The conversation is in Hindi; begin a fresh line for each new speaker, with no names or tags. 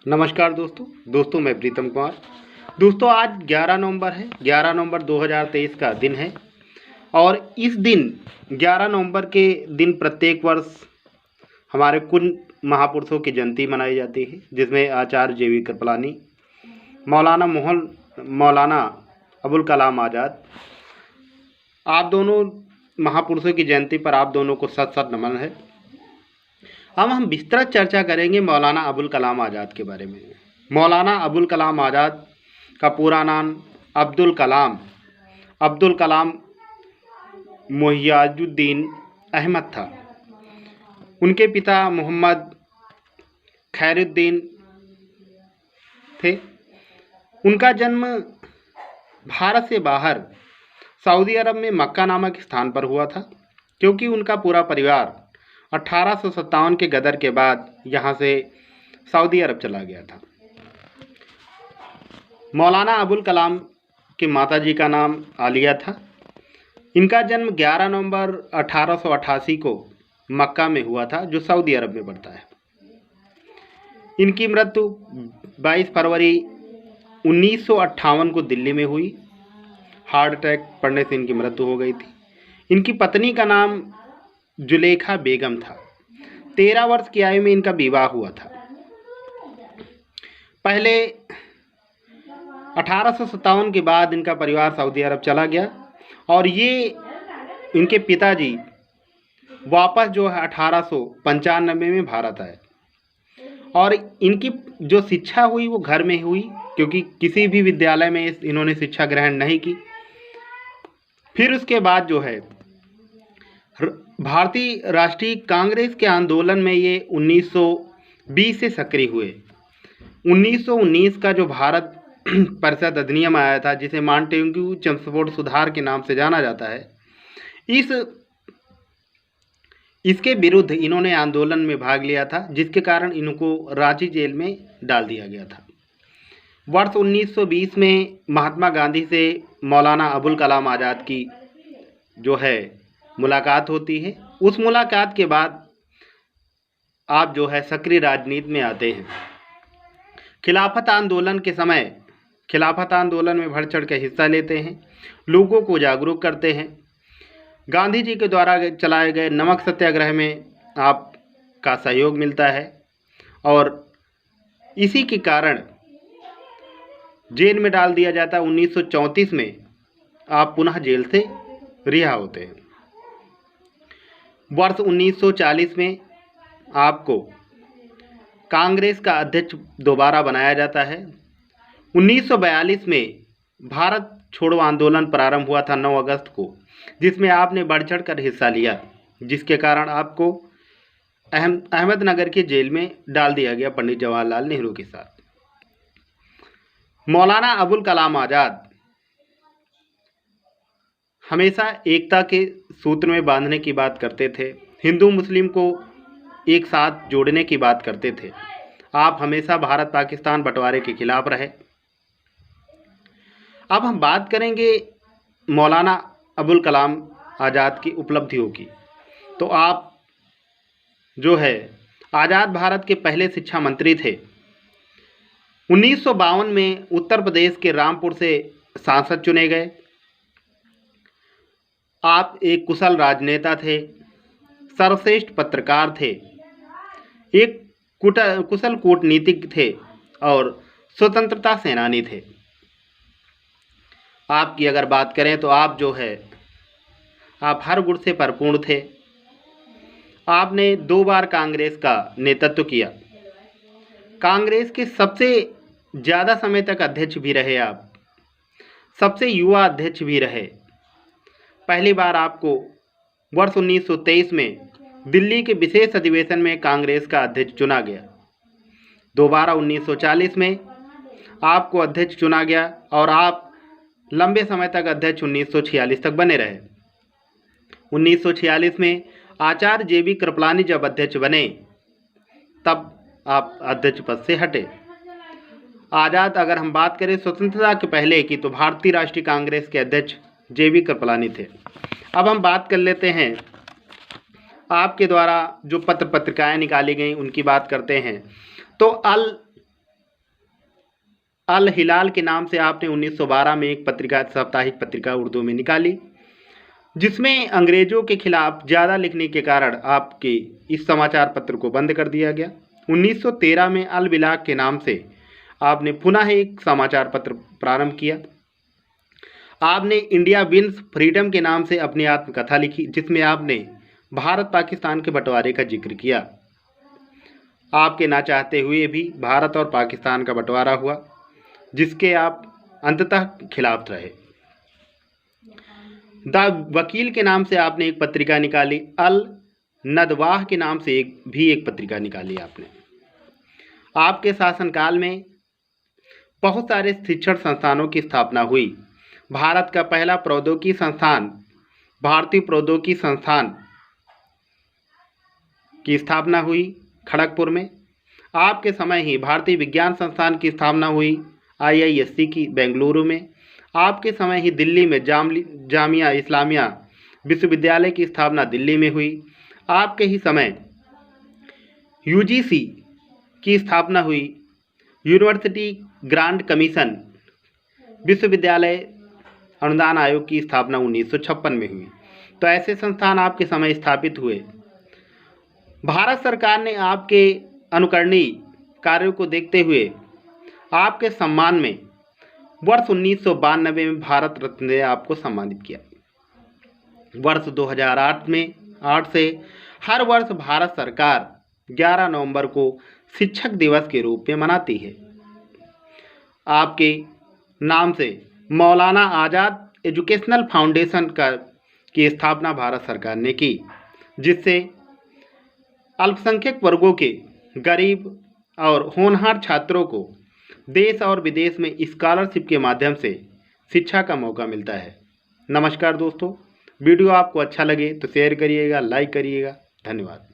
नमस्कार दोस्तों मैं प्रीतम कुमार। दोस्तों आज 11 नवंबर है। 11 नवंबर 2023 का दिन है और इस दिन 11 नवंबर के दिन प्रत्येक वर्ष हमारे कुछ महापुरुषों की जयंती मनाई जाती है, जिसमें आचार्य JV कृपलानी, मौलाना अबुल कलाम आज़ाद, आप दोनों महापुरुषों की जयंती पर आप दोनों को सत सत नमन है। अब हम विस्तृत चर्चा करेंगे मौलाना अबुल कलाम आज़ाद के बारे में। मौलाना अबुल कलाम आज़ाद का पूरा नाम अब्दुल कलाम मोहियाजुद्दीन अहमद था। उनके पिता मोहम्मद खैरुद्दीन थे। उनका जन्म भारत से बाहर सऊदी अरब में मक्का नामक स्थान पर हुआ था, क्योंकि उनका पूरा परिवार 1857 के गदर के बाद यहाँ से सऊदी अरब चला गया था। मौलाना अबुल कलाम के माताजी का नाम आलिया था। इनका जन्म 11 नवंबर 1888 को मक्का में हुआ था, जो सऊदी अरब में पड़ता है। इनकी मृत्यु 22 फरवरी 1958 को दिल्ली में हुई। हार्ट अटैक पड़ने से इनकी मृत्यु हो गई थी। इनकी पत्नी का नाम जुलेखा बेगम था। 13 वर्ष की आयु में इनका विवाह हुआ था। पहले 1857 के बाद इनका परिवार सऊदी अरब चला गया और ये इनके पिताजी वापस जो है 1895 में भारत आए और इनकी जो शिक्षा हुई वो घर में हुई, क्योंकि किसी भी विद्यालय में इन्होंने शिक्षा ग्रहण नहीं की। फिर उसके बाद जो है भारतीय राष्ट्रीय कांग्रेस के आंदोलन में ये 1920 से सक्रिय हुए। 1919 का जो भारत परिषद अधिनियम आया था, जिसे मॉन्टेग्यू चेम्सफोर्ड सुधार के नाम से जाना जाता है, इसके विरुद्ध इन्होंने आंदोलन में भाग लिया था, जिसके कारण इनको रांची जेल में डाल दिया गया था। वर्ष 1920 में महात्मा गांधी से मौलाना अबुल कलाम आज़ाद की जो है मुलाकात होती है। उस मुलाकात के बाद आप जो है सक्रिय राजनीति में आते हैं। खिलाफत आंदोलन के समय खिलाफत आंदोलन में बढ़ चढ़ कर हिस्सा लेते हैं, लोगों को जागरूक करते हैं। गांधी जी के द्वारा चलाए गए नमक सत्याग्रह में आपका सहयोग मिलता है और इसी के कारण जेल में डाल दिया जाता है। 1934 में आप पुनः जेल से रिहा होते हैं। वर्ष 1940 में आपको कांग्रेस का अध्यक्ष दोबारा बनाया जाता है। 1942 में भारत छोड़ो आंदोलन प्रारंभ हुआ था 9 अगस्त को, जिसमें आपने बढ़ चढ़ कर हिस्सा लिया, जिसके कारण आपको अहमदनगर के जेल में डाल दिया गया पंडित जवाहरलाल नेहरू के साथ। मौलाना अबुल कलाम आज़ाद हमेशा एकता के सूत्र में बांधने की बात करते थे, हिंदू मुस्लिम को एक साथ जोड़ने की बात करते थे। आप हमेशा भारत पाकिस्तान बंटवारे के खिलाफ रहे। अब हम बात करेंगे मौलाना अबुल कलाम आज़ाद की उपलब्धियों की। तो आप जो है आज़ाद भारत के पहले शिक्षा मंत्री थे। 1952 में उत्तर प्रदेश के रामपुर से सांसद चुने गए। आप एक कुशल राजनेता थे, सर्वश्रेष्ठ पत्रकार थे, एक कुशल कूटनीतिज्ञ थे और स्वतंत्रता सेनानी थे। आपकी अगर बात करें तो आप जो है आप हर गुण से परिपूर्ण थे। आपने 2 बार कांग्रेस का नेतृत्व किया। कांग्रेस के सबसे ज़्यादा समय तक अध्यक्ष भी रहे आप, सबसे युवा अध्यक्ष भी रहे। पहली बार आपको वर्ष 1923 में दिल्ली के विशेष अधिवेशन में कांग्रेस का अध्यक्ष चुना गया। दोबारा 1940 में आपको अध्यक्ष चुना गया और आप लंबे समय तक अध्यक्ष 1946 तक बने रहे। 1946 में आचार्य JV कृपलानी जब अध्यक्ष बने, तब आप अध्यक्ष पद से हटे। आज़ाद अगर हम बात करें स्वतंत्रता के पहले की, तो भारतीय राष्ट्रीय कांग्रेस के अध्यक्ष JV कृपलानी थे। अब हम बात कर लेते हैं आपके द्वारा जो पत्र पत्रिकाएं निकाली गई, उनकी बात करते हैं। तो अल अल हिलाल के नाम से आपने 1912 में एक पत्रिका, साप्ताहिक पत्रिका उर्दू में निकाली, जिसमें अंग्रेजों के खिलाफ ज़्यादा लिखने के कारण आपके इस समाचार पत्र को बंद कर दिया गया। 1913 में अल बिलाग के नाम से आपने पुनः एक समाचार पत्र प्रारंभ किया। आपने इंडिया विंस फ्रीडम के नाम से अपनी आत्मकथा लिखी, जिसमें आपने भारत पाकिस्तान के बंटवारे का जिक्र किया। आपके ना चाहते हुए भी भारत और पाकिस्तान का बंटवारा हुआ, जिसके आप अंततः खिलाफ रहे। द वकील के नाम से आपने एक पत्रिका निकाली। अल नदवाह के नाम से एक पत्रिका निकाली आपने। आपके शासनकाल में बहुत सारे शिक्षण संस्थानों की स्थापना हुई। भारत का पहला प्रौद्योगिकी संस्थान, भारतीय प्रौद्योगिकी संस्थान की स्थापना हुई खड़गपुर में। आपके समय ही भारतीय विज्ञान संस्थान की स्थापना हुई IISc की बेंगलुरु में। आपके समय ही दिल्ली में जामिया इस्लामिया विश्वविद्यालय की स्थापना दिल्ली में हुई। आपके ही समय UGC की स्थापना हुई, यूनिवर्सिटी ग्रांट कमीशन विश्वविद्यालय अनुदान आयोग की स्थापना 1956 में हुई। तो ऐसे संस्थान आपके समय स्थापित हुए। भारत सरकार ने आपके अनुकरणीय कार्यों को देखते हुए आपके सम्मान में वर्ष 1992 में भारत रत्न से आपको सम्मानित किया। वर्ष 2008 से हर वर्ष भारत सरकार 11 नवंबर को शिक्षक दिवस के रूप में मनाती है। आपके नाम से मौलाना आज़ाद एजुकेशनल फाउंडेशन की स्थापना भारत सरकार ने की, जिससे अल्पसंख्यक वर्गों के गरीब और होनहार छात्रों को देश और विदेश में स्कॉलरशिप के माध्यम से शिक्षा का मौका मिलता है। नमस्कार दोस्तों, वीडियो आपको अच्छा लगे तो शेयर करिएगा, लाइक करिएगा। धन्यवाद।